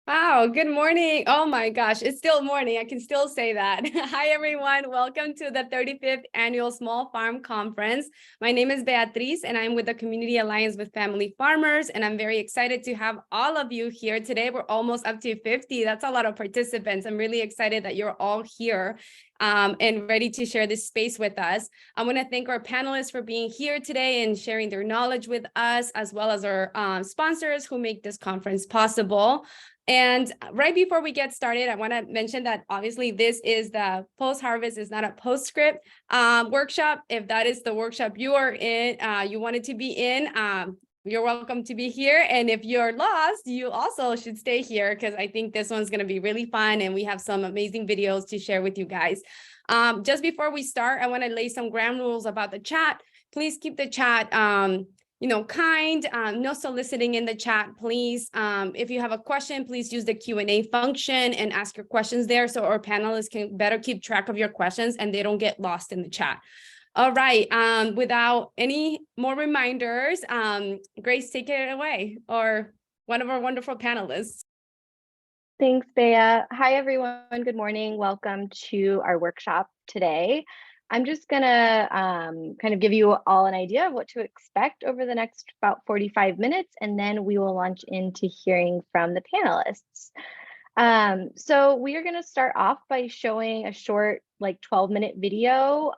Wow, good morning. Oh my gosh, it's still morning. I can still say that. Hi, everyone. Welcome to the 35th Annual Small Farm Conference. My name is Beatriz, and I'm with the Community Alliance with Family Farmers, and I'm very excited to have all of you here today. We're almost up to 50. That's a lot of participants. I'm really excited that you're all here and ready to share this space with us. I want to thank our panelists for being here today and sharing their knowledge with us, as well as our sponsors who make this conference possible. And right before we get started, I want to mention that obviously this is the post-harvest, is not a postscript workshop. If that is the workshop you are in, you wanted to be in, you're welcome to be here. And if you're lost, you also should stay here because I think this one's going to be really fun and we have some amazing videos to share with you guys. Just before we start, I want to lay some ground rules about the chat. Please keep the chat kind, no soliciting in the chat, please. If you have a question, please use the Q&A function and ask your questions there so our panelists can better keep track of your questions and they don't get lost in the chat. All right, without any more reminders, Grace, take it away, or one of our wonderful panelists. Thanks, Bea. Hi, everyone. Good morning. Welcome to our workshop today. I'm just gonna kind of give you all an idea of what to expect over the next about 45 minutes, and then we will launch into hearing from the panelists. So we are gonna start off by showing a short, like 12-minute video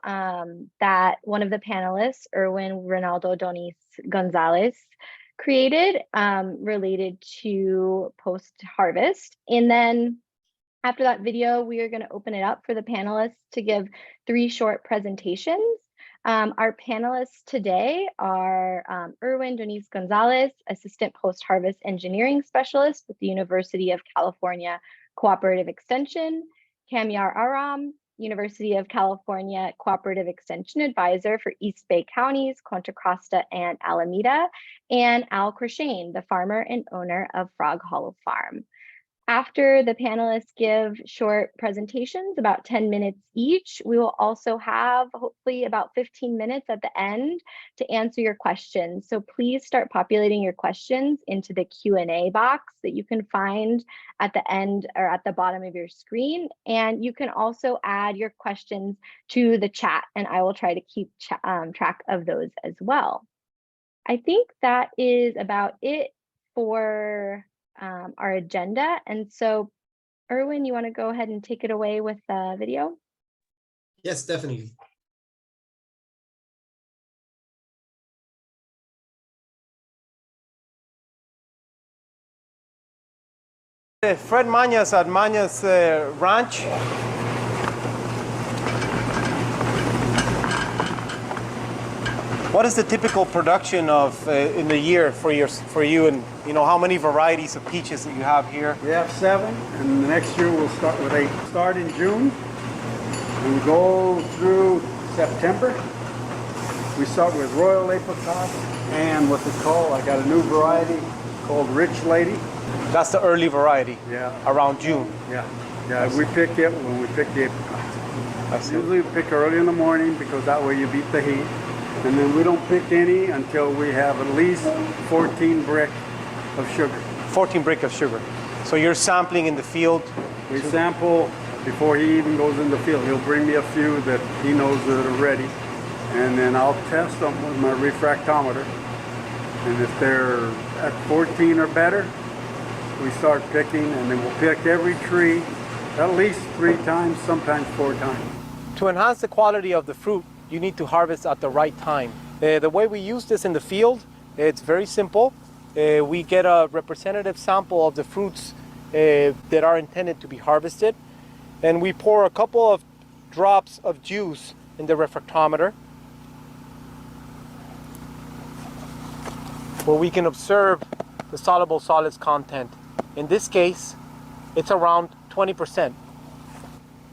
that one of the panelists, Irwin, Ronaldo, Donis-Gonzalez, created related to post-harvest. And then after that video, we are going to open it up for the panelists to give 3 short presentations. Our panelists today are Irwin Donis-Gonzalez, Assistant Post-Harvest Engineering Specialist with the University of California Cooperative Extension, Kamyar Aram, University of California Cooperative Extension Advisor for East Bay Counties, Contra Costa, and Alameda, and Al Crashane, the farmer and owner of Frog Hollow Farm. After the panelists give short presentations, about 10 minutes each, we will also have hopefully about 15 minutes at the end to answer your questions. So please start populating your questions into the Q&A box that you can find at the end or at the bottom of your screen. And you can also add your questions to the chat, and I will try to keep track of those as well. I think that is about it for our agenda. And so, Irwin, you want to go ahead and take it away with the video? Yes, definitely. Fred Mañas at Mañas Ranch. What is the typical production of in the year for you, and how many varieties of peaches that you have here? We have 7, and the next year we'll start with 8. Start in June and go through September. We start with Royal Apricot and what they call, I got a new variety called Rich Lady. That's the early variety. Yeah. Around June. Yeah. We pick it when we pick the apricots. I see. Usually we pick early in the morning because that way you beat the heat. And then we don't pick any until we have at least 14 brick of sugar. 14 brick of sugar. So you're sampling in the field? We sample before he even goes in the field. He'll bring me a few that he knows that are ready. And then I'll test them with my refractometer. And if they're at 14 or better, we start picking, and then we'll pick every tree at least 3 times, sometimes 4 times. To enhance the quality of the fruit, you need to harvest at the right time. The way we use this in the field, it's very simple. We get a representative sample of the fruits that are intended to be harvested, and we pour a couple of drops of juice in the refractometer where we can observe the soluble solids content. In this case, it's around 20%.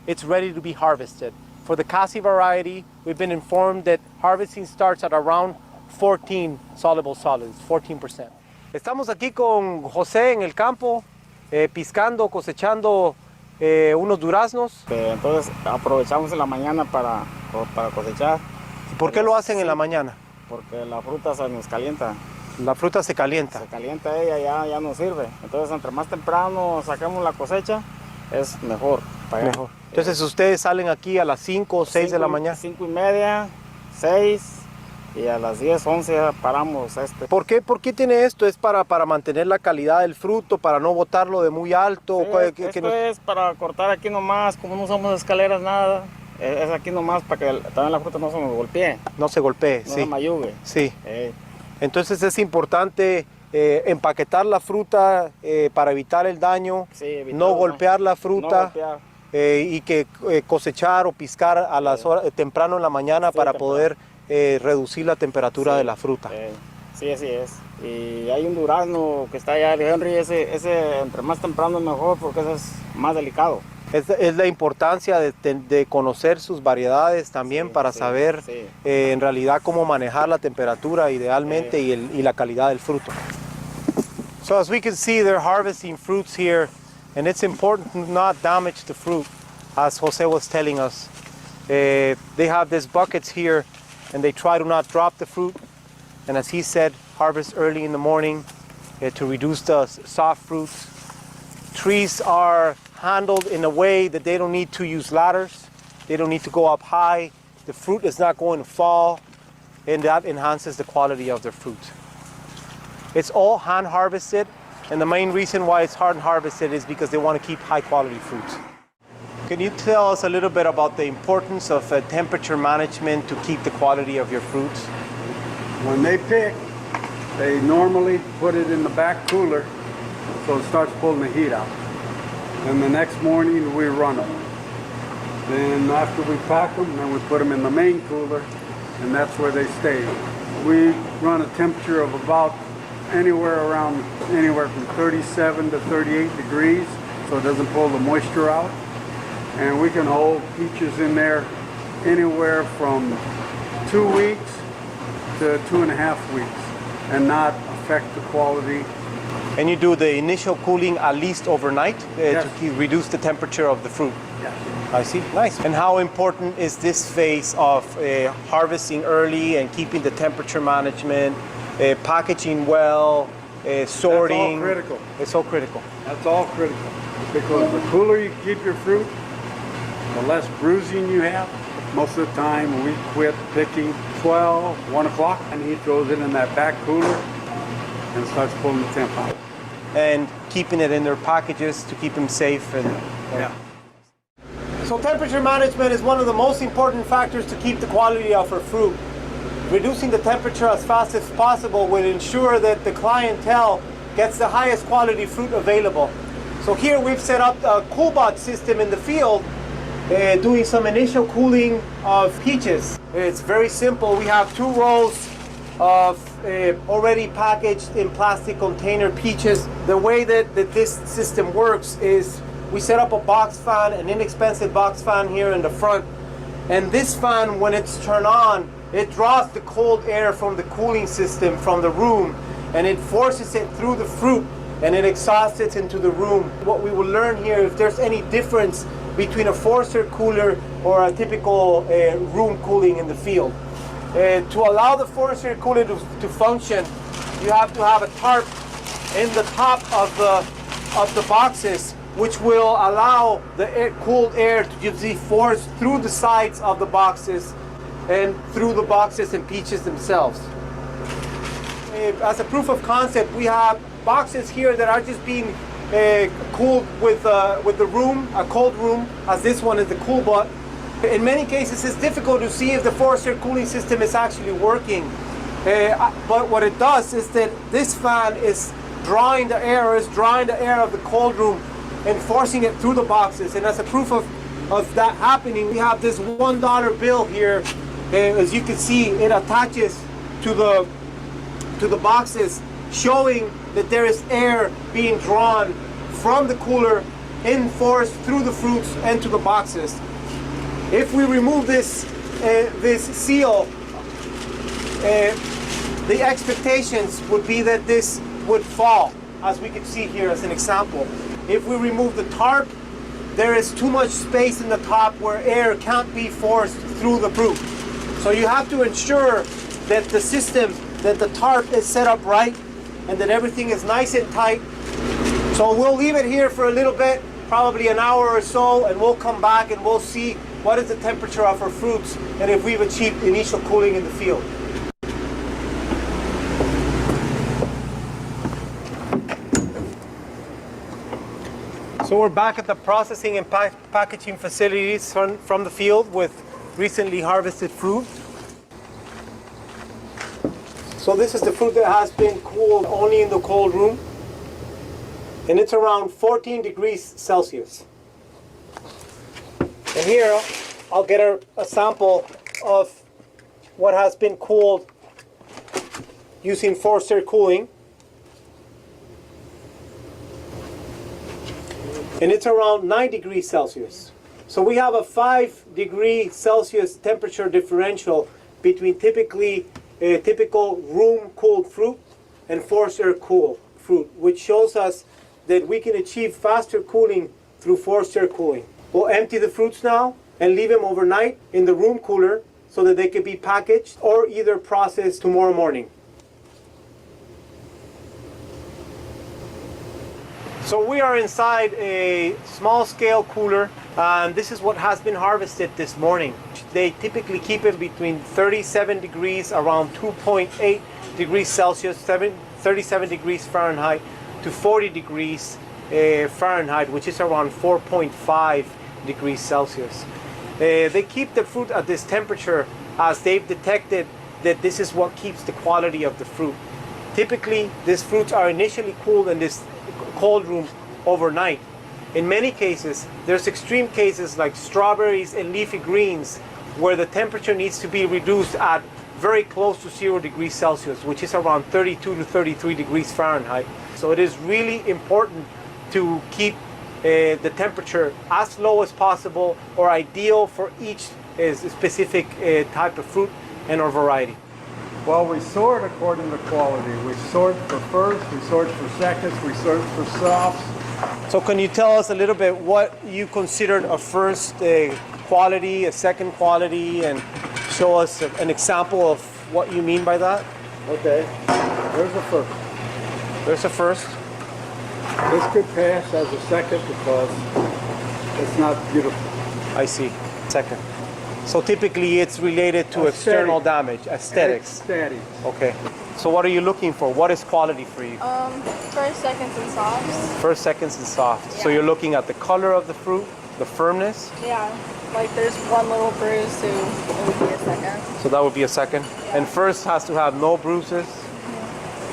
It's ready to be harvested. For the Casi variety, we've been informed that harvesting starts at around 14 soluble solids, 14%. Estamos aquí con José en el campo, piscando, cosechando unos duraznos. Entonces aprovechamos en la mañana para cosechar. ¿Por qué lo hacen en la mañana? Porque la fruta se nos calienta. La fruta se calienta. Se calienta ella, ya no sirve. Entonces, entre más temprano saquemos la cosecha, es mejor. Mejor. Entonces, ustedes salen aquí a las 5 o 6 de la mañana. 5:30, 6, y a las 10, 11 ya paramos. ¿Por qué tiene esto? ¿Es para mantener la calidad del fruto, para no botarlo de muy alto? Sí, esto es para cortar aquí nomás, como no usamos escaleras, nada. Es aquí nomás para que también la fruta no se nos golpee. No se golpee, no sí. se mayugue. Sí. Entonces es importante empaquetar la fruta para evitar el daño, Sí, no golpear la fruta. No golpear. Y que cosechar o piscar a las horas temprano en la mañana para poder reducir la temperatura de la fruta. Sí, así es. Y hay un durazno que está allá, el Henry, ese entre más temprano es mejor porque ese es más delicado. Es la importancia de conocer sus variedades también para saber en realidad cómo manejar la temperatura idealmente y la calidad del fruto. So as we can see, they're harvesting fruits here, and it's important to not damage the fruit, as Jose was telling us. They have these buckets here, and they try to not drop the fruit. And as he said, harvest early in the morning to reduce the soft fruits. Trees are handled in a way that they don't need to use ladders. They don't need to go up high. The fruit is not going to fall, and that enhances the quality of their fruit. It's all hand harvested, and the main reason why it's hand harvested is because they want to keep high quality fruit. Can you tell us a little bit about the importance of temperature management to keep the quality of your fruits? When they pick, they normally put it in the back cooler so it starts pulling the heat out. Then the next morning we run them. Then after we pack them, then we put them in the main cooler, and that's where they stay. We run a temperature of about anywhere from 37 to 38 degrees, so it doesn't pull the moisture out. And we can hold peaches in there anywhere from 2 weeks to 2.5 weeks and not affect the quality. And you do the initial cooling at least overnight Yes. to reduce the temperature of the fruit. Yes. I see, nice. And how important is this phase of harvesting early and keeping the temperature management, packaging well, sorting? That's all critical. It's all critical. That's all critical because the cooler you keep your fruit, the less bruising you have. Most of the time we quit picking 12, 1 o'clock, and he throws it in that back cooler and starts pulling the temp out. And keeping it in their packages to keep them safe. Yeah. So temperature management is one of the most important factors to keep the quality of our fruit. Reducing the temperature as fast as possible will ensure that the clientele gets the highest quality fruit available. So here we've set up a cool box system in the field, doing some initial cooling of peaches. It's very simple. We have 2 rows of already packaged in plastic container peaches. The way that this system works is we set up a box fan, an inexpensive box fan here in the front. And this fan, when it's turned on, it draws the cold air from the cooling system from the room, and it forces it through the fruit, and it exhausts it into the room. What we will learn here, if there's any difference between a forcer cooler or a typical room cooling in the field. To allow the forcer cooler to function, you have to have a tarp in the top of the boxes, which will allow the cooled air to just be forced through the sides of the boxes and through the boxes and peaches themselves. As a proof of concept, we have boxes here that are just being cooled with the room, a cold room, as this one is the cool butt. In many cases, it's difficult to see if the forcer cooling system is actually working. But what it does is that this fan is drawing the air of the cold room and forcing it through the boxes. And as a proof of that happening, we have this $1 bill here. As you can see, it attaches to the boxes, showing that there is air being drawn from the cooler in force through the fruits and to the boxes. If we remove this seal, the expectations would be that this would fall, as we can see here as an example. If we remove the tarp, there is too much space in the top where air can't be forced through the fruit. So you have to ensure that the system that the tarp is set up right and that everything is nice and tight. So we'll leave it here for a little bit, probably an hour or so, and we'll come back and we'll see what is the temperature of our fruits and if we've achieved initial cooling in the field. So we're back at the processing and packaging facilities from the field with recently harvested fruit. So this is the fruit that has been cooled only in the cold room. And it's around 14 degrees Celsius. And here I'll get a sample of what has been cooled using forced air cooling. And it's around 9 degrees Celsius. So we have a 5-degree Celsius temperature differential between typical room cooled fruit and forced air cooled fruit, which shows us that we can achieve faster cooling through forced air cooling. We'll empty the fruits now and leave them overnight in the room cooler so that they can be packaged or either processed tomorrow morning. So we are inside a small scale cooler, and this is what has been harvested this morning. They typically keep it between 37 degrees, around 2.8 degrees Celsius, 37 degrees Fahrenheit to 40 degrees Fahrenheit, which is around 4.5 degrees Celsius. They keep the fruit at this temperature as they've detected that this is what keeps the quality of the fruit. Typically, these fruits are initially cooled in this cold room overnight. In many cases, there's extreme cases like strawberries and leafy greens where the temperature needs to be reduced at very close to 0 degrees Celsius, which is around 32 to 33 degrees Fahrenheit. So it is really important to keep the temperature as low as possible or ideal for each specific type of fruit and or variety. Well, we sort according to quality. We sort for first, we sort for seconds, we sort for softs. So can you tell us a little bit what you considered a first quality, a second quality, and show us an example of what you mean by that? Okay, there's the first. There's a first. This could pass as a second because it's not beautiful. I see. Second. So typically it's related to external damage, aesthetics. Aesthetics. Okay. So what are you looking for? What is quality for you? First, seconds, and softs. First, seconds, and soft. So you're looking at the color of the fruit, the firmness. Yeah, like there's one little bruise, so it would be a second. So that would be a second. Yeah. And first has to have no bruises.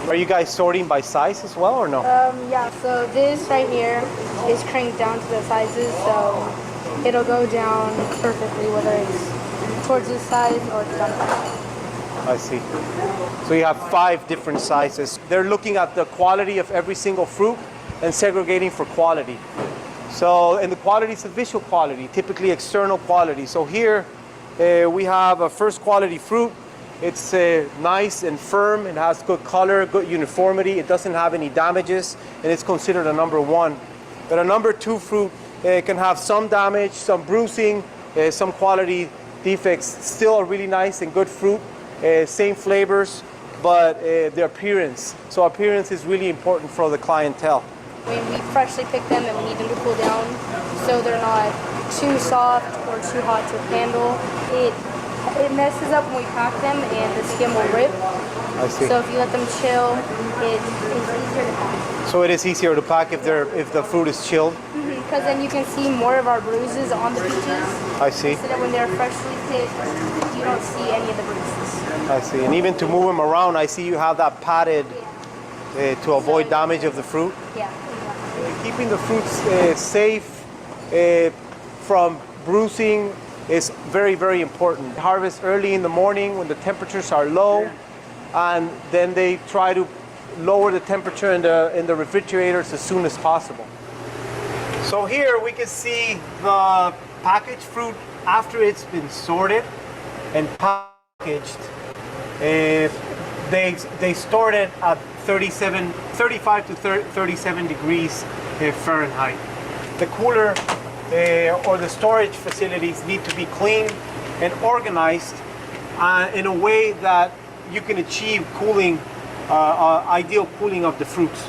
Are you guys sorting by size as well or no? Yeah, so this right here is cranked down to the sizes, so it'll go down perfectly whether it's towards this size or it's down. I see. So you have 5 different sizes. They're looking at the quality of every single fruit and segregating for quality. So, and the quality is a visual quality, typically external quality. So here we have a first quality fruit. It's nice and firm. It has good color, good uniformity. It doesn't have any damages, and it's considered a number 1. But a number 2 fruit can have some damage, some bruising, some quality defects. Still a really nice and good fruit. Same flavors, but the appearance. So appearance is really important for the clientele. When we freshly pick them and we need them to cool down so they're not too soft or too hot to handle, it messes up when we pack them and the skin will rip. I see. So if you let them chill, it's easier to pack. So it is easier to pack if the fruit is chilled? Because then you can see more of our bruises on the peaches. I see. Instead of when they're freshly picked, you don't see any of the bruises. I see. And even to move them around, I see you have that padded to avoid damage of the fruit. Yeah. Keeping the fruits safe from bruising is very, very important. Harvest early in the morning when the temperatures are low, and then they try to lower the temperature in the refrigerators as soon as possible. So here we can see the packaged fruit after it's been sorted and packaged. They stored it at 35 to 37 degrees Fahrenheit. The cooler or the storage facilities need to be clean and organized in a way that you can achieve cooling, ideal cooling of the fruits.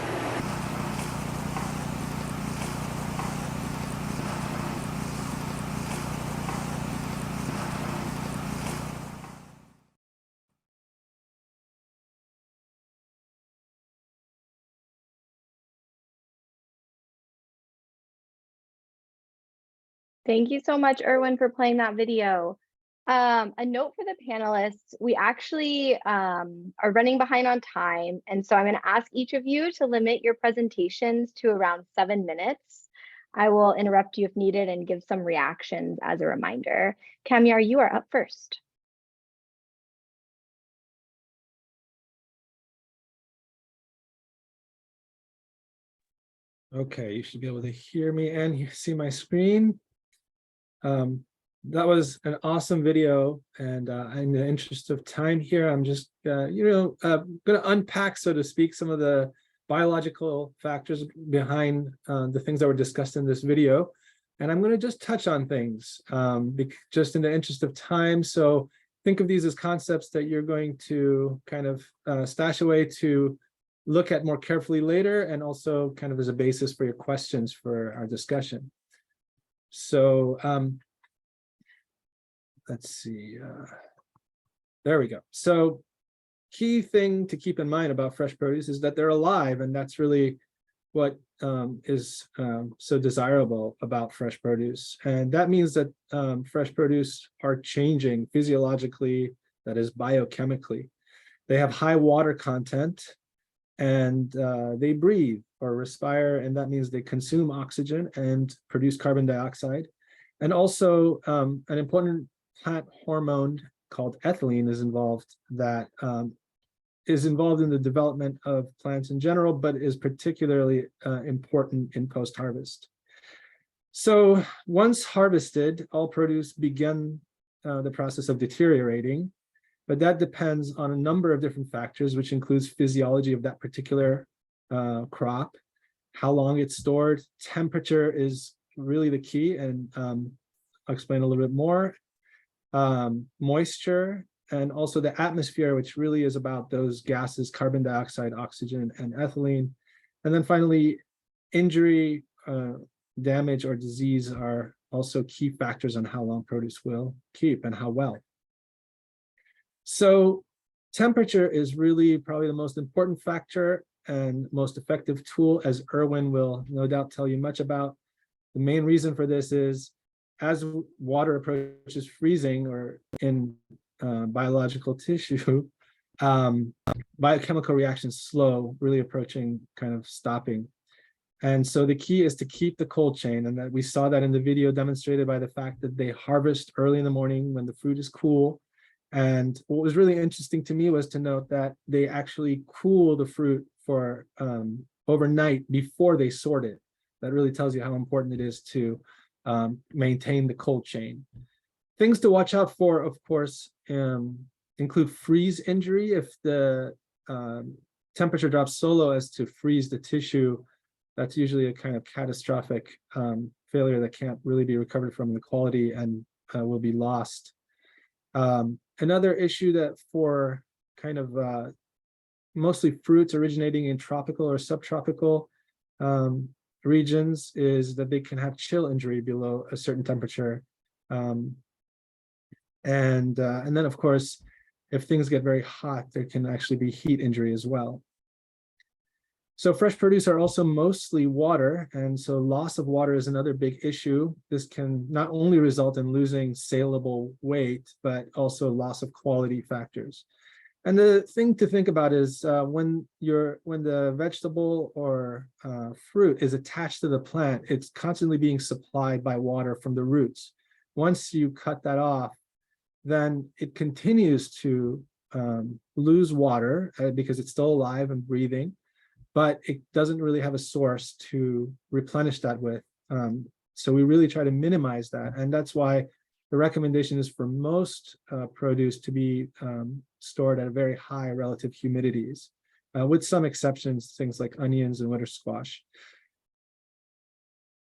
Thank you so much, Irwin, for playing that video. A note for the panelists, we actually are running behind on time. And so I'm going to ask each of you to limit your presentations to around 7 minutes. I will interrupt you if needed and give some reactions as a reminder. Kamyar, you are up first. Okay, you should be able to hear me and see my screen. That was an awesome video, and in the interest of time here, I'm just going to unpack, so to speak, some of the biological factors behind the things that were discussed in this video, and I'm going to just touch on things just in the interest of time. So think of these as concepts that you're going to kind of stash away to look at more carefully later, and also kind of as a basis for your questions for our discussion. So let's see, there we go. So key thing to keep in mind about fresh produce is that they're alive, and that's really what is so desirable about fresh produce. And that means that fresh produce are changing physiologically, that is biochemically. They have high water content, and they breathe or respire, and that means they consume oxygen and produce carbon dioxide. And also an important plant hormone called ethylene is involved, that is involved in the development of plants in general, but is particularly important in post-harvest. So once harvested, all produce begin the process of deteriorating, but that depends on a number of different factors, which includes physiology of that particular crop, how long it's stored. Temperature is really the key, and I'll explain a little bit more. Moisture, and also the atmosphere, which really is about those gases, carbon dioxide, oxygen, and ethylene. And then finally, injury, damage, or disease are also key factors on how long produce will keep and how well. So temperature is really probably the most important factor and most effective tool, as Irwin will no doubt tell you much about. The main reason for this is as water approaches freezing, or in biological tissue, biochemical reactions slow, really approaching kind of stopping. And so the key is to keep the cold chain, and that we saw that in the video demonstrated by the fact that they harvest early in the morning when the fruit is cool. And what was really interesting to me was to note that they actually cool the fruit for overnight before they sort it. That really tells you how important it is to maintain the cold chain. Things to watch out for, of course, include freeze injury. If the temperature drops so low as to freeze the tissue, that's usually a kind of catastrophic failure that can't really be recovered from the quality, and will be lost. Another issue that for kind of mostly fruits originating in tropical or subtropical regions is that they can have chill injury below a certain temperature. And then, of course, if things get very hot, there can actually be heat injury as well. So fresh produce are also mostly water, and so loss of water is another big issue. This can not only result in losing saleable weight, but also loss of quality factors. And the thing to think about is when the vegetable or fruit is attached to the plant, it's constantly being supplied by water from the roots. Once you cut that off, then it continues to lose water because it's still alive and breathing, but it doesn't really have a source to replenish that with. So we really try to minimize that. And that's why the recommendation is for most produce to be stored at very high relative humidities, with some exceptions, things like onions and winter squash.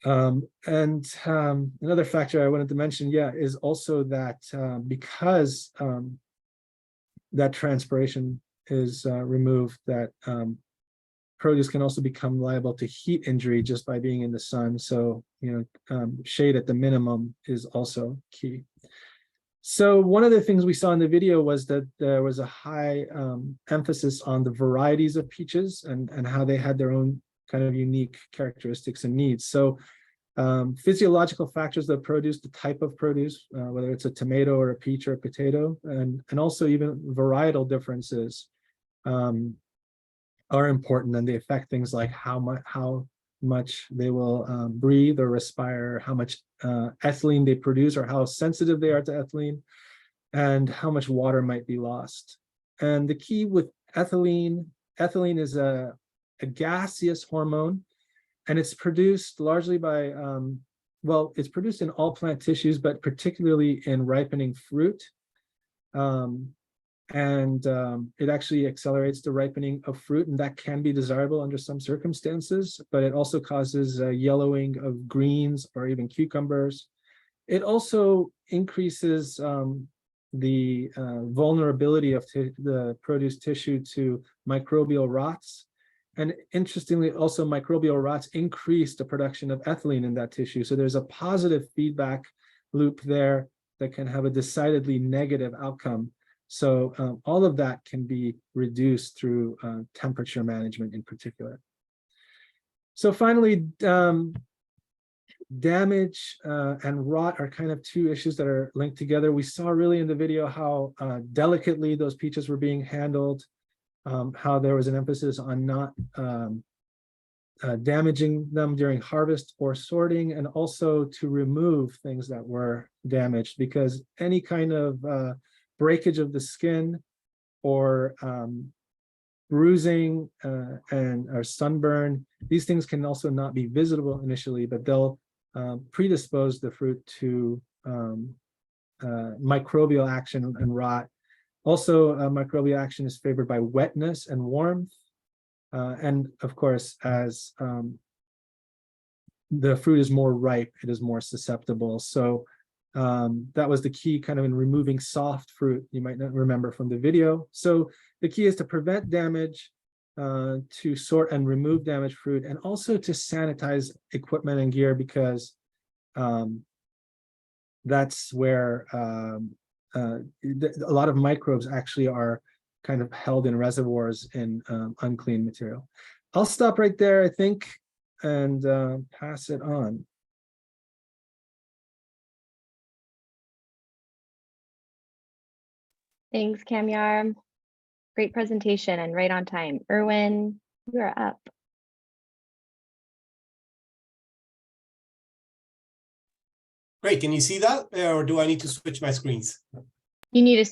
Another factor I wanted to mention, is also that because that transpiration is removed, that produce can also become liable to heat injury just by being in the sun. So, shade at the minimum is also key. So one of the things we saw in the video was that there was a high emphasis on the varieties of peaches and how they had their own kind of unique characteristics and needs. So physiological factors of produce, the type of produce, whether it's a tomato or a peach or a potato, and also even varietal differences are important, and they affect things like how much they will breathe or respire, how much ethylene they produce, or how sensitive they are to ethylene, and how much water might be lost. And the key with ethylene is a gaseous hormone, and it's produced largely by, it's produced in all plant tissues, but particularly in ripening fruit. It actually accelerates the ripening of fruit, and that can be desirable under some circumstances, but it also causes yellowing of greens or even cucumbers. It also increases the vulnerability of the produce tissue to microbial rots. And interestingly, also microbial rots increase the production of ethylene in that tissue. So there's a positive feedback loop there that can have a decidedly negative outcome. So all of that can be reduced through temperature management in particular. So finally, damage and rot are kind of two issues that are linked together. We saw really in the video how delicately those peaches were being handled, how there was an emphasis on not damaging them during harvest or sorting, and also to remove things that were damaged, because any kind of breakage of the skin or bruising or sunburn, these things can also not be visible initially, but they'll predispose the fruit to microbial action and rot. Also, microbial action is favored by wetness and warmth. And of course, as the fruit is more ripe, it is more susceptible. So that was the key kind of in removing soft fruit, you might not remember from the video. So the key is to prevent damage, to sort and remove damaged fruit, and also to sanitize equipment and gear, because that's where a lot of microbes actually are kind of held in reservoirs in unclean material. I'll stop right there, I think, and pass it on. Thanks, Kamyar. Great presentation and right on time. Irwin, you are up. Great, can you see that? Or do I need to switch my screens? You need to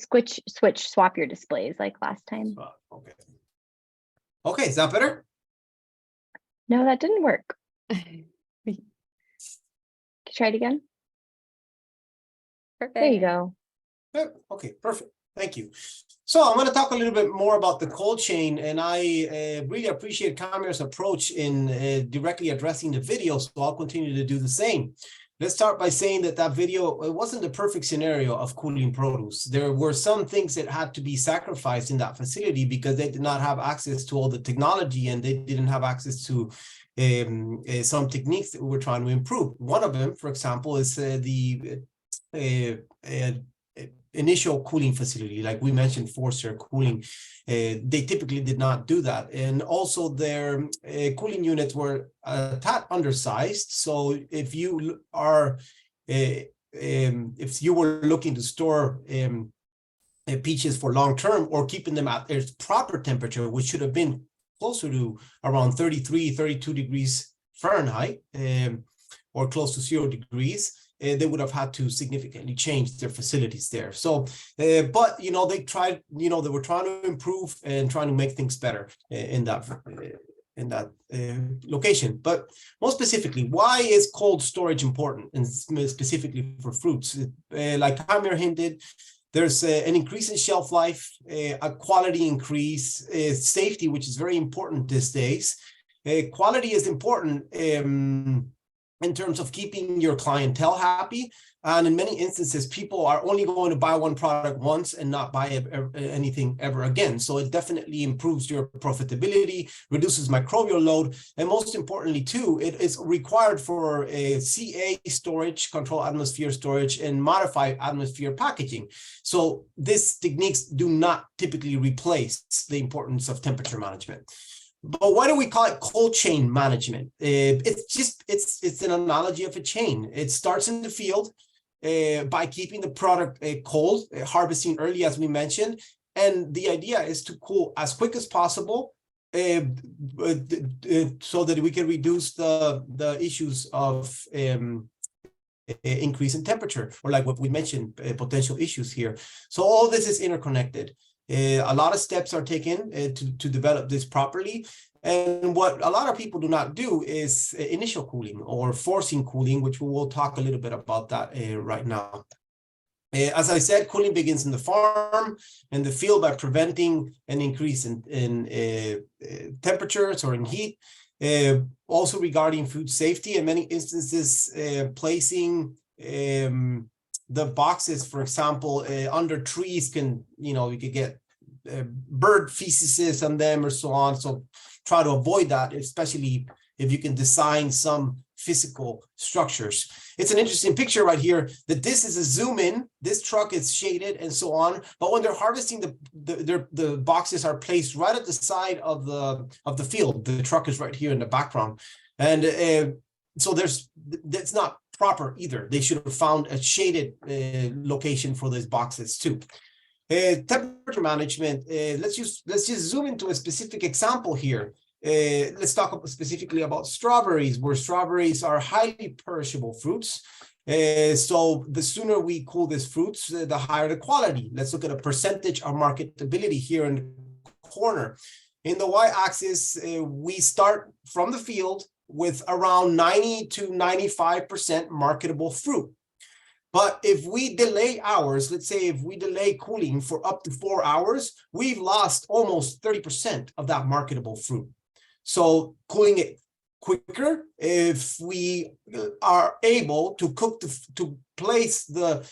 swap your displays like last time. Okay. Okay, is that better? No, that didn't work. Try it again. Perfect. There you go. Okay, perfect. Thank you. So I'm going to talk a little bit more about the cold chain, and I really appreciate Kamyar's approach in directly addressing the video, so I'll continue to do the same. Let's start by saying that video, it wasn't the perfect scenario of cooling produce. There were some things that had to be sacrificed in that facility because they did not have access to all the technology, and they didn't have access to some techniques that we're trying to improve. One of them, for example, is the initial cooling facility, like we mentioned, forced air cooling. They typically did not do that, and also their cooling units were a tad undersized. So if you are if you were looking to store peaches for long term, or keeping them at their proper temperature, which should have been closer to around 33, 32 degrees Fahrenheit, or close to 0 degrees, they would have had to significantly change their facilities there. So, but, they tried, they were trying to improve and trying to make things better in that location. But more specifically, why is cold storage important, and specifically for fruits? Like Kamyar hinted, there's an increase in shelf life, a quality increase, safety, which is very important these days. Quality is important in terms of keeping your clientele happy. And in many instances, people are only going to buy one product once and not buy anything ever again. So it definitely improves your profitability, reduces microbial load, and most importantly, too, it is required for a CA storage, controlled atmosphere storage, and modified atmosphere packaging. So these techniques do not typically replace the importance of temperature management. But why do we call it cold chain management? It's an analogy of a chain. It starts in the field by keeping the product cold, harvesting early, as we mentioned. And the idea is to cool as quick as possible so that we can reduce the issues of increase in temperature, or like what we mentioned, potential issues here. So all this is interconnected. A lot of steps are taken to develop this properly. And what a lot of people do not do is initial cooling or forcing cooling, which we will talk a little bit about that right now. As I said, cooling begins in the farm and the field by preventing an increase in temperatures or in heat. Also regarding food safety, in many instances, placing the boxes, for example, under trees can, you could get bird feces on them or so on. So try to avoid that, especially if you can design some physical structures. It's an interesting picture right here that this is a zoom in. This truck is shaded and so on. But when they're harvesting, the boxes are placed right at the side of the field. The truck is right here in the background. And so that's not proper either. They should have found a shaded location for those boxes too. Temperature management. Let's just zoom into a specific example here. Let's talk specifically about strawberries, where strawberries are highly perishable fruits. So the sooner we cool these fruits, the higher the quality. Let's look at a percentage of marketability here in the corner. In the y-axis, we start from the field with around 90 to 95% marketable fruit. But if we delay hours, let's say if we delay cooling for up to 4 hours, we've lost almost 30% of that marketable fruit. So cooling it quicker, if we are able to to place the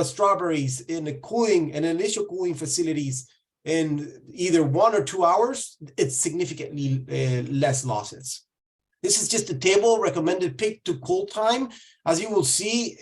strawberries in initial cooling facilities in either 1 or 2 hours, it's significantly less losses. This is just a table, recommended pick to cool time. As you will see,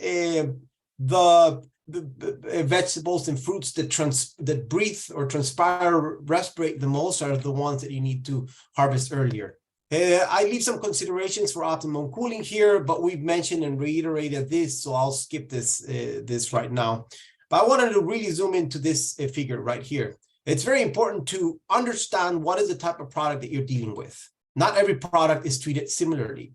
the vegetables and fruits that breathe or transpire, respirate the most are the ones that you need to harvest earlier. I leave some considerations for optimum cooling here, but we've mentioned and reiterated this, so I'll skip this right now. But I wanted to really zoom into this figure right here. It's very important to understand what is the type of product that you're dealing with. Not every product is treated similarly.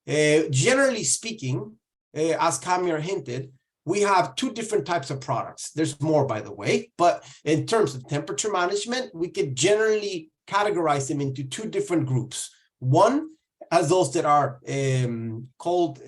Generally speaking, as Kamyar hinted, we have 2 different types of products. There's more, by the way, but in terms of temperature management, we could generally categorize them into 2 different groups. One, as those that are cold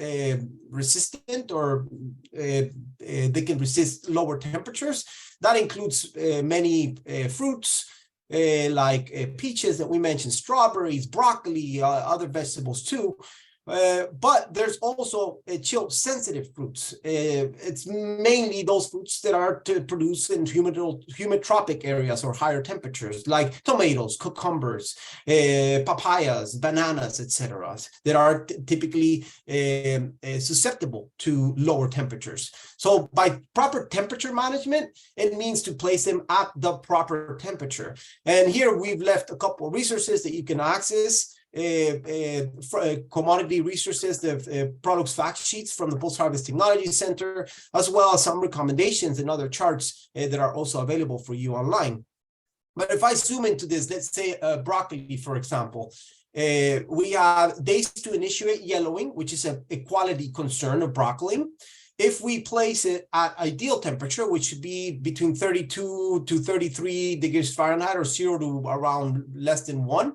resistant, or they can resist lower temperatures. That includes many fruits like peaches that we mentioned, strawberries, broccoli, other vegetables too. But there's also chill sensitive fruits. It's mainly those fruits that are to produce in humid tropic areas or higher temperatures, like tomatoes, cucumbers, papayas, bananas, etc., that are typically susceptible to lower temperatures. So by proper temperature management, it means to place them at the proper temperature. And here we've left a couple of resources that you can access. Commodity resources, the products fact sheets from the Postharvest Technology Center, as well as some recommendations and other charts that are also available for you online. But if I zoom into this, let's say broccoli, for example, we have days to initiate yellowing, which is a quality concern of broccoli. If we place it at ideal temperature, which should be between 32 to 33 degrees Fahrenheit, or 0 to around less than 1,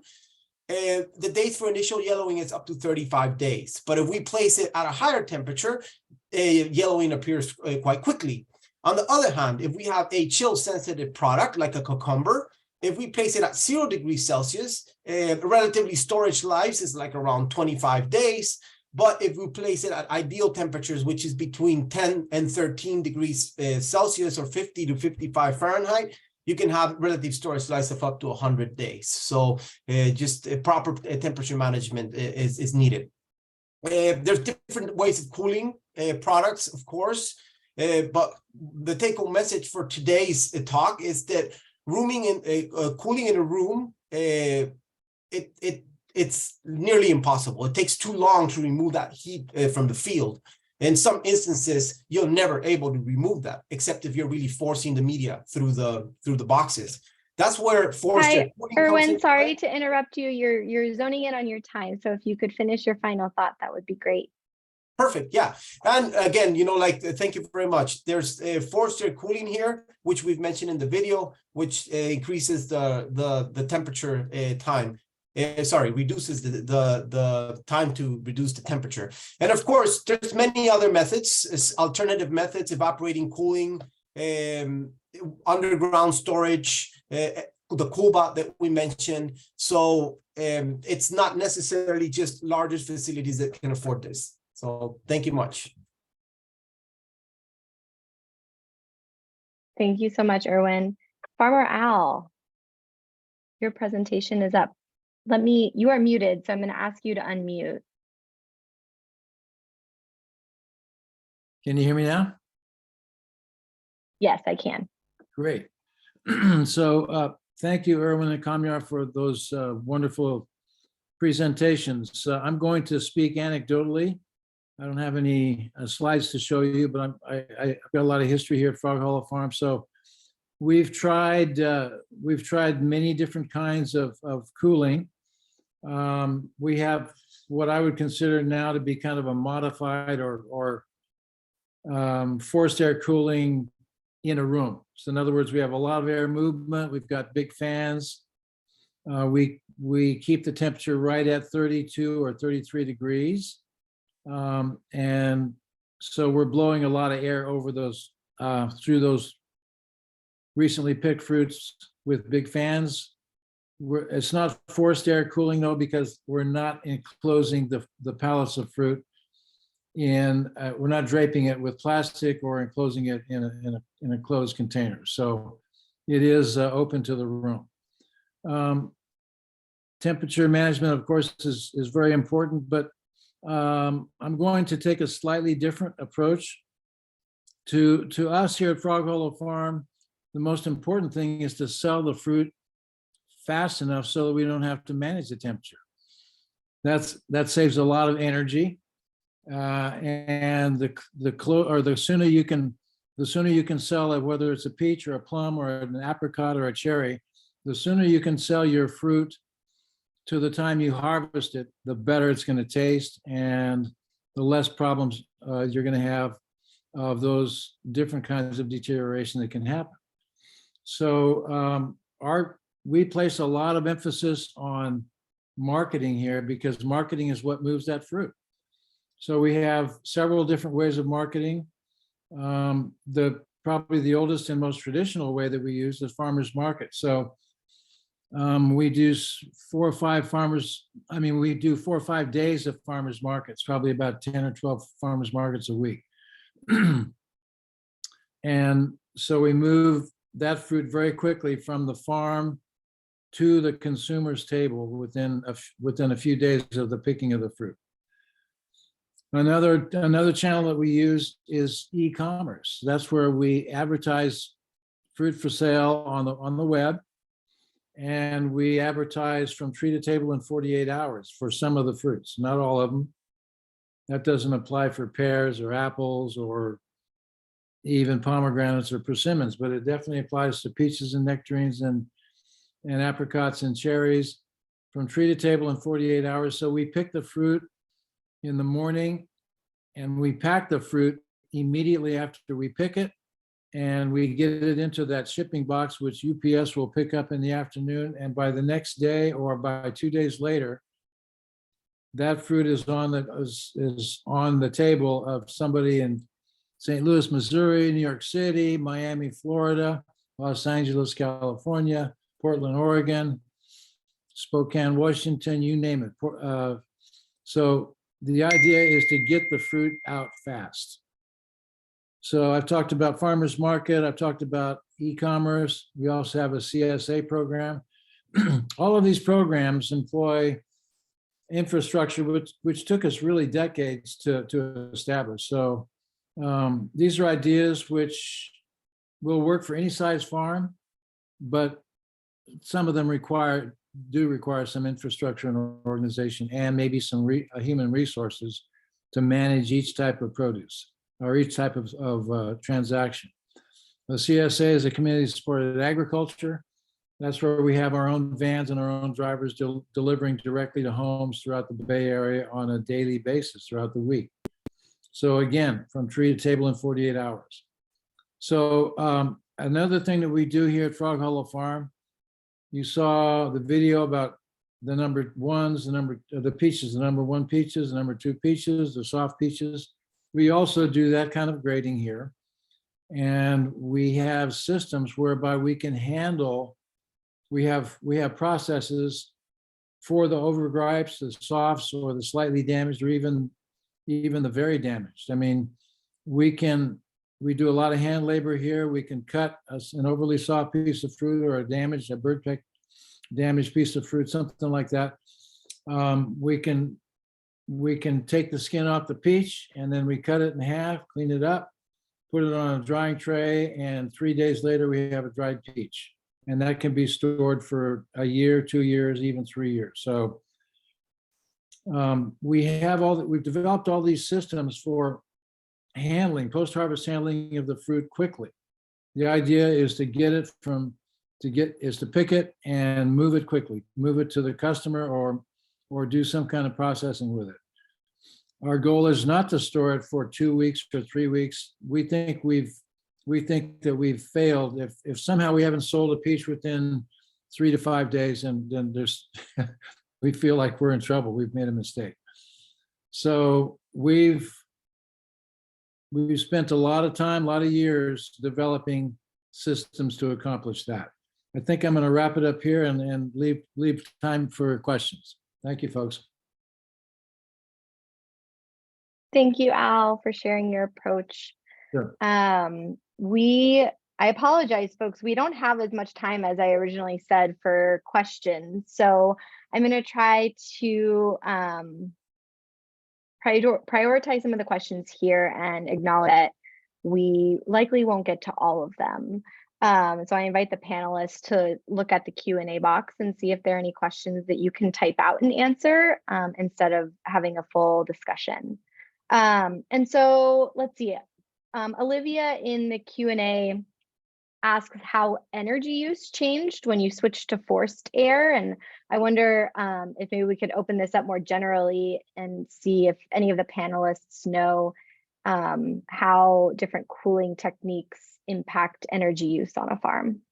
the days for initial yellowing is up to 35 days. But if we place it at a higher temperature, yellowing appears quite quickly. On the other hand, if we have a chill sensitive product like a cucumber, if we place it at 0 degrees Celsius, relatively storage lives is like around 25 days. But if we place it at ideal temperatures, which is between 10 and 13 degrees Celsius or 50 to 55 Fahrenheit, you can have relative storage life of up to 100 days. So just proper temperature management is needed. There's different ways of cooling products, of course, but the take-home message for today's talk is that cooling in a room, it's nearly impossible. It takes too long to remove that heat from the field. In some instances, you're never able to remove that, except if you're really forcing the media through the boxes. That's where forced Hi, Irwin, sorry to interrupt you. You're zoning in on your time. So if you could finish your final thought, that would be great. Perfect. Yeah. And again, thank you very much. There's forced air cooling here, which we've mentioned in the video, which increases the temperature time. Reduces the time to reduce the temperature. And of course, there's many other methods, alternative methods, evaporating cooling, underground storage, the COOLBOT that we mentioned. So it's not necessarily just largest facilities that can afford this. So thank you much. Thank you so much, Irwin. Farmer Al, your presentation is up. You are muted, so I'm going to ask you to unmute. Can you hear me now? Yes, I can. Great. So thank you, Irwin and Kamyar, for those wonderful presentations. I'm going to speak anecdotally. I don't have any slides to show you, but I've got a lot of history here at Frog Hollow Farm. So we've tried many different kinds of cooling. We have what I would consider now to be kind of a modified or forced air cooling in a room. So in other words, we have a lot of air movement. We've got big fans. We keep the temperature right at 32 or 33 degrees. And so we're blowing a lot of air over those, through those recently picked fruits with big fans. It's not forced air cooling though, because we're not enclosing the pallets of fruit we're not draping it with plastic or enclosing it in a closed container. So it is open to the room. Temperature management, of course, is very important, but I'm going to take a slightly different approach. To us here at Frog Hollow Farm, the most important thing is to sell the fruit fast enough so that we don't have to manage the temperature. That saves a lot of energy, and the sooner you can sell it, whether it's a peach or a plum or an apricot or a cherry, the sooner you can sell your fruit to the time you harvest it, the better it's going to taste and the less problems you're going to have of those different kinds of deterioration that can happen. So we place a lot of emphasis on marketing here because marketing is what moves that fruit. So we have several different ways of marketing. Probably the oldest and most traditional way that we use is farmers market. So we do 4 or 5 days of farmers markets, probably about 10 or 12 farmers markets a week. And so we move that fruit very quickly from the farm to the consumer's table within a few days of the picking of the fruit. Another channel that we use is e-commerce. That's where we advertise fruit for sale on the web, and we advertise from tree to table in 48 hours for some of the fruits, not all of them. That doesn't apply for pears or apples or even pomegranates or persimmons, but it definitely applies to peaches and nectarines and apricots and cherries from tree to table in 48 hours. So we pick the fruit in the morning and we pack the fruit immediately after we pick it, and we get it into that shipping box, which UPS will pick up in the afternoon. And by the next day or by 2 days later, that fruit is on the table of somebody in St. Louis, Missouri, New York City, Miami, Florida, Los Angeles, California, Portland, Oregon, Spokane, Washington, you name it. So the idea is to get the fruit out fast. So I've talked about farmers market. I've talked about e-commerce. We also have a CSA program. All of these programs employ infrastructure, which took us really decades to establish. So these are ideas which will work for any size farm, but some of them do require some infrastructure and organization and maybe some human resources to manage each type of produce or each type of transaction. The CSA is a community supported agriculture. That's where we have our own vans and our own drivers delivering directly to homes throughout the Bay Area on a daily basis throughout the week. So again, from tree to table in 48 hours. So another thing that we do here at Frog Hollow Farm, you saw the video about the number ones, the peaches, the number 1 peaches, the number 2 peaches, the soft peaches. We also do that kind of grading here. And we have systems whereby we can handle, we have processes for the overgripes, the softs, or the slightly damaged, or even the very damaged. I mean, we do a lot of hand labor here. We can cut an overly soft piece of fruit or a bird peck damaged piece of fruit, something like that. We can take the skin off the peach and then we cut it in half, clean it up, put it on a drying tray, and 3 days later we have a dried peach. And that can be stored for a year, 2 years, even 3 years. So we've developed all these systems for handling, post-harvest handling of the fruit quickly. The idea is to pick it and move it quickly, move it to the customer or do some kind of processing with it. Our goal is not to store it for 2 weeks or 3 weeks. We think that we've failed if somehow we haven't sold a peach within 3 to 5 days, and then there's we feel like we're in trouble. We've made a mistake. So we've spent a lot of time, a lot of years developing systems to accomplish that. I think I'm going to wrap it up here and leave time for questions. Thank you, folks. Thank you, Al, for sharing your approach. Sure. I apologize, folks. We don't have as much time as I originally said for questions. So I'm going to try to prioritize some of the questions here and acknowledge that we likely won't get to all of them. So I invite the panelists to look at the Q&A box and see if there are any questions that you can type out and answer instead of having a full discussion. And so let's see. Olivia in the Q&A asks how energy use changed when you switched to forced air. And I wonder if maybe we could open this up more generally and see if any of the panelists know how different cooling techniques impact energy use on a farm.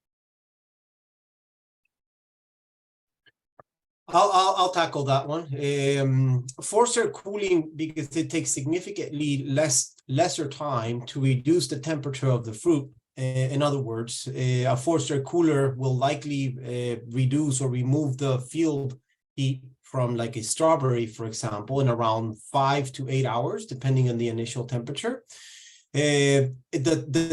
I'll tackle that one. Forced air cooling, because it takes significantly lesser time to reduce the temperature of the fruit. In other words, a forced air cooler will likely reduce or remove the field heat from like a strawberry, for example, in around 5 to 8 hours, depending on the initial temperature. The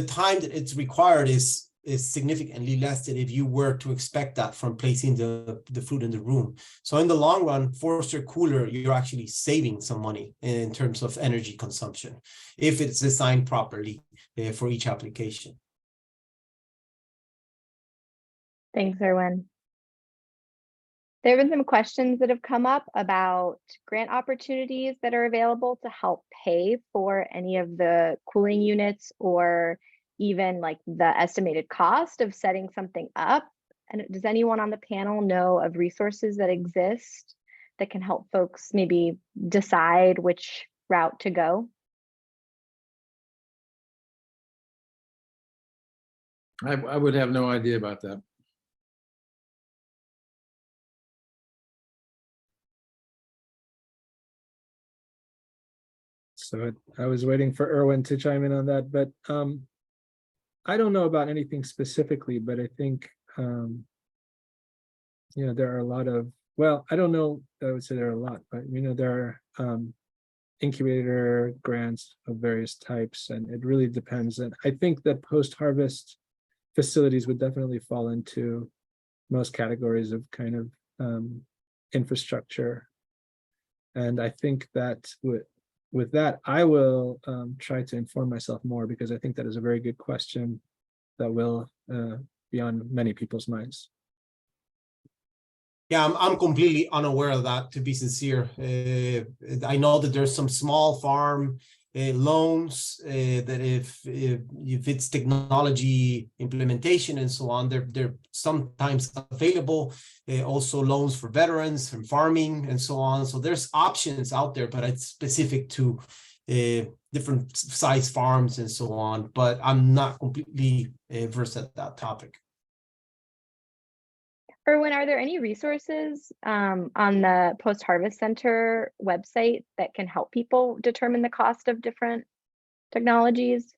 time that it's required is significantly less than if you were to expect that from placing the fruit in the room. So in the long run, forced air cooler, you're actually saving some money in terms of energy consumption if it's designed properly for each application. Thanks, Irwin. There have been some questions that have come up about grant opportunities that are available to help pay for any of the cooling units or even like the estimated cost of setting something up. And does anyone on the panel know of resources that exist that can help folks maybe decide which route to go? I would have no idea about that. So I was waiting for Irwin to chime in on that, but I don't know about anything specifically, but I think, there are a lot of, well, I don't know, I would say there are a lot, but, there are incubator grants of various types, and it really depends. And I think that post-harvest facilities would definitely fall into most categories of kind of infrastructure. And I think that with that, I will try to inform myself more, because I think that is a very good question that will be on many people's minds. Yeah, I'm completely unaware of that, to be sincere. I know that there's some small farm loans that if it's technology implementation and so on, they're sometimes available. Also loans for veterans and farming and so on. So there's options out there, but it's specific to different size farms and so on. But I'm not completely versed at that topic. Irwin, are there any resources on the Post-Harvest Center website that can help people determine the cost of different technologies?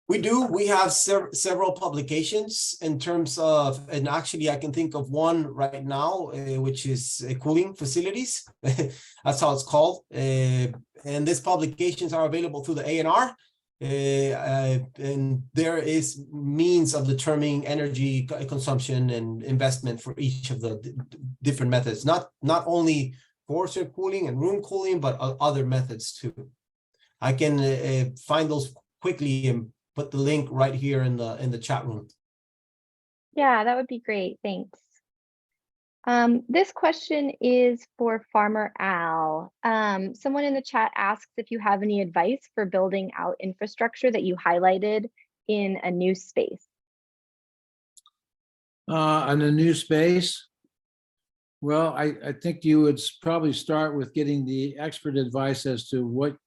We do. We have several publications in terms of, and actually I can think of one right now, which is cooling facilities. That's how it's called. And these publications are available through the ANR. And there is means of determining energy consumption and investment for each of the different methods, not only forcer cooling and room cooling, but other methods too. I can find those quickly and put the link right here in the chat room. Yeah, that would be great. Thanks. This question is for Farmer Al. Someone in the chat asks if you have any advice for building out infrastructure that you highlighted in a new space. In a new space, well, I think you would probably start with getting the expert advice as to what,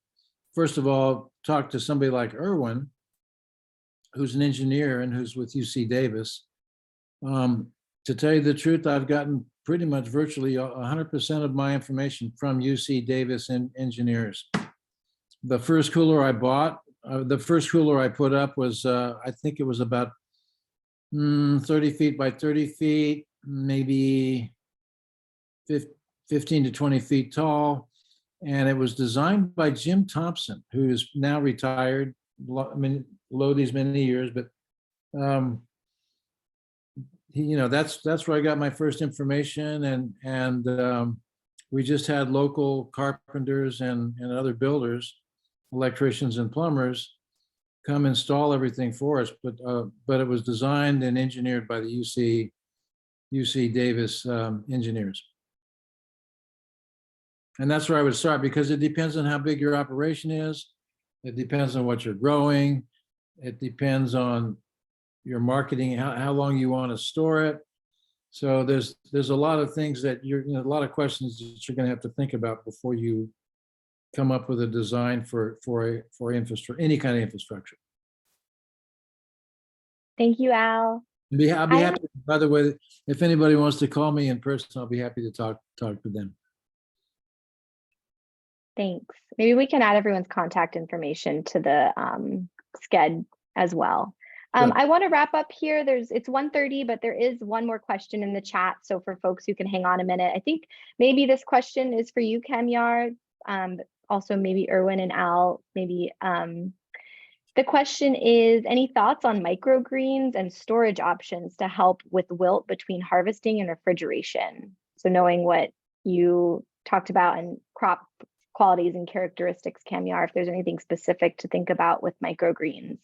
first of all, talk to somebody like Irwin, who's an engineer and who's with UC Davis. To tell you the truth, I've gotten pretty much virtually 100% of my information from UC Davis and engineers. The first cooler I bought, the first cooler I put up was, I think it was about 30 feet by 30 feet, maybe 15 to 20 feet tall. And it was designed by Jim Thompson, who is now retired, I mean, below these many years, but that's where I got my first information, and we just had local carpenters and other builders, electricians and plumbers, come install everything for us. But it was designed and engineered by the UC Davis engineers. And that's where I would start, because it depends on how big your operation is. It depends on what you're growing. It depends on your marketing, how long you want to store it. So there's a lot of things that a lot of questions that you're going to have to think about before you come up with a design for infrastructure, any kind of infrastructure. Thank you, Al. I'll be happy, by the way, if anybody wants to call me in person, I'll be happy to talk to them. Thanks. Maybe we can add everyone's contact information to the sched as well. Sure. I want to wrap up here. It's 1:30, but there is one more question in the chat. So for folks who can hang on a minute, I think maybe this question is for you, Kamyar. Also maybe Irwin and Al, maybe. The question is, any thoughts on microgreens and storage options to help with wilt between harvesting and refrigeration? So knowing what you talked about and crop qualities and characteristics, Kamyar, if there's anything specific to think about with microgreens.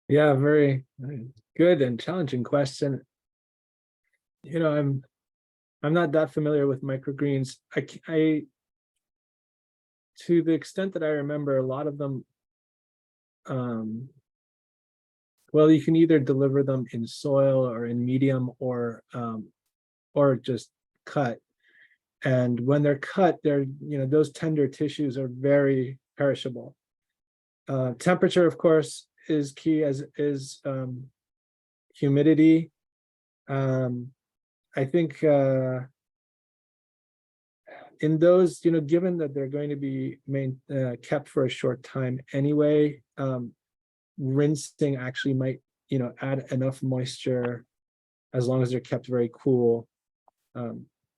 Yeah, very good and challenging question. I'm not that familiar with microgreens. I to the extent that I remember, a lot of them, well, you can either deliver them in soil or in medium or just cut. And when they're cut, those tender tissues are very perishable. Temperature, of course, is key, as is humidity. I think in those, given that they're going to be kept for a short time anyway, rinsing actually might, add enough moisture, as long as they're kept very cool,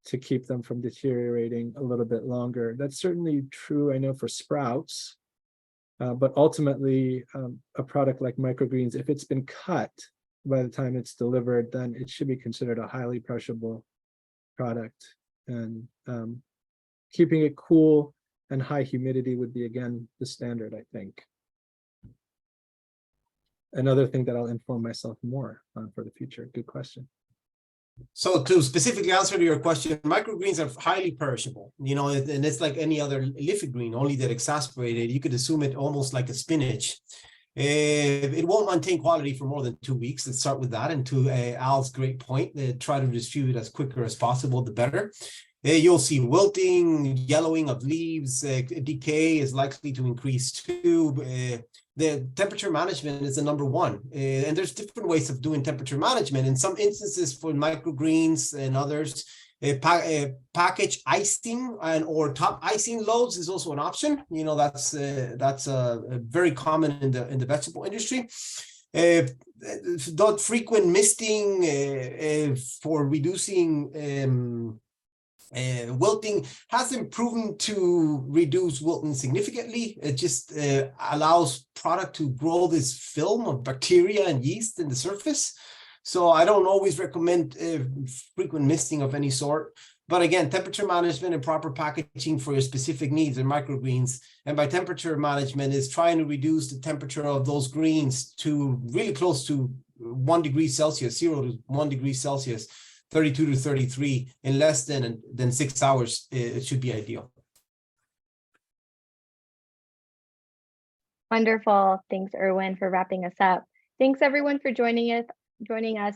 to keep them from deteriorating a little bit longer. That's certainly true, I know, for sprouts. But ultimately, a product like microgreens, if it's been cut by the time it's delivered, then it should be considered a highly perishable product. And keeping it cool and high humidity would be, again, the standard, I think. Another thing that I'll inform myself more on for the future. Good question. So to specifically answer to your question, microgreens are highly perishable, you know, and it's like any other leafy green, only that exasperated. You could assume it almost like a spinach. It won't maintain quality for more than 2 weeks. Let's start with that. And to Al's great point, try to distribute as quicker as possible, the better. You'll see wilting, yellowing of leaves, decay is likely to increase too. The temperature management is the number one. And there's different ways of doing temperature management. In some instances for microgreens and others, package icing or top icing loads is also an option. You know, that's very common in the vegetable industry. The frequent misting for reducing wilting hasn't proven to reduce wilting significantly. It just allows product to grow this film of bacteria and yeast in the surface. So I don't always recommend frequent misting of any sort. But again, temperature management and proper packaging for your specific needs in microgreens. And by temperature management is trying to reduce the temperature of those greens to really close to 1 degree Celsius, 0 to 1 degree Celsius. 32 to 33 in less than 6 hours, it should be ideal. Wonderful. Thanks, Irwin, for wrapping us up. Thanks, everyone, for joining us.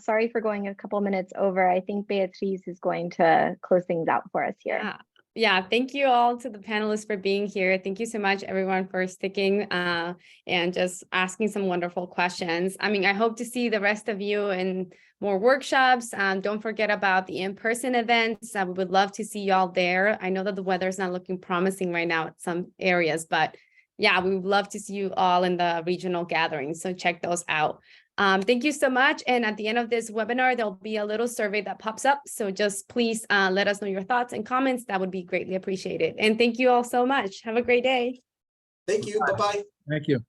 Sorry for going a couple minutes over. I think Beatriz is going to close things out for us here. Yeah, thank you all to the panelists for being here. Thank you so much, everyone, for sticking and just asking some wonderful questions. I mean, I hope to see the rest of you in more workshops. Don't forget about the in-person events. We would love to see y'all there. I know that the weather's not looking promising right now at some areas, but yeah, we would love to see you all in the regional gatherings. So check those out. Thank you so much. And at the end of this webinar, there'll be a little survey that pops up. So just please let us know your thoughts and comments. That would be greatly appreciated. And thank you all so much. Have a great day. Thank you. Bye-bye. Thank you.